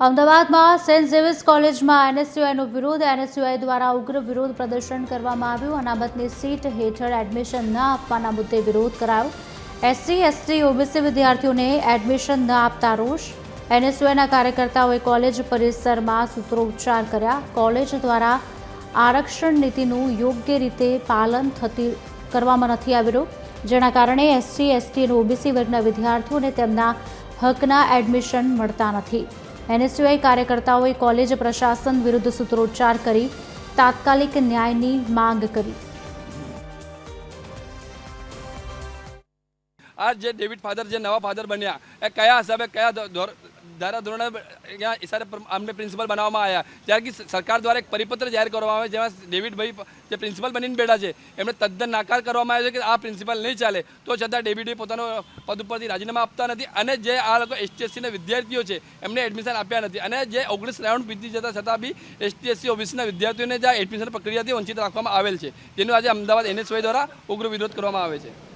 અમદાવાદમાં Saint Xavier's કોલેજમાં એનએસયુઆઈનો વિરોધ. એનએસયુઆઈ દ્વારા ઉગ્ર વિરોધ પ્રદર્શન કરવામાં આવ્યું. અનામતની સીટ હેઠળ એડમિશન ન આપવાના મુદ્દે વિરોધ કરાયો. એસસી, એસટી, ઓબીસી વિદ્યાર્થીઓને એડમિશન ન આપતા રોષ. એનએસયુઆઈના કાર્યકર્તાઓએ કોલેજ પરિસરમાં સૂત્રોચ્ચાર કર્યા. કોલેજ દ્વારા આરક્ષણ નીતિનું યોગ્ય રીતે પાલન કરવામાં નથી આવી રહ્યું, જેના કારણે એસસી, એસટી અને ઓબીસી વર્ગના વિદ્યાર્થીઓને તેમના હકના એડમિશન મળતા નથી. એનએસયુઆઈ કાર્યકર્તાઓએ કોલેજ પ્રશાસન વિરુદ્ધ સૂત્રોચ્ચાર કરી તાત્કાલિક ન્યાયની માંગ કરી. આ જે ડેવિડ ફાધર જે નવા ફાધર બન્યા એ કયા હિસાબે કયા ધારા ધોરણે ઇશારે અમને પ્રિન્સિપલ બનાવવામાં આવ્યા, જ્યારે કે સરકાર દ્વારા એક પરિપત્ર જાહેર કરવામાં આવે જેમાં ડેવિડભાઈ જે પ્રિન્સિપલ બનીને બેઠા છે એમને તદ્દન નાકાર કરવામાં આવ્યો છે કે આ પ્રિન્સિપલ નહીં ચાલે. તો છતાં ડેવિડભાઈ પોતાનો પદ ઉપરથી રાજીનામા આપતા નથી અને જે આ લોકો એસટી-એસસીના વિદ્યાર્થીઓ છે એમને એડમિશન આપ્યા નથી અને જે 19 રાઉન્ડ બીતી જતા છતાં બી એસટી-એસસી ઓબીસીના વિદ્યાર્થીઓને જે એડમિશન પ્રક્રિયાથી વંચિત રાખવામાં આવેલ છે, જેનો આજે અમદાવાદ એનએસયુઆઈ દ્વારા ઉગ્ર વિરોધ કરવામાં આવે છે.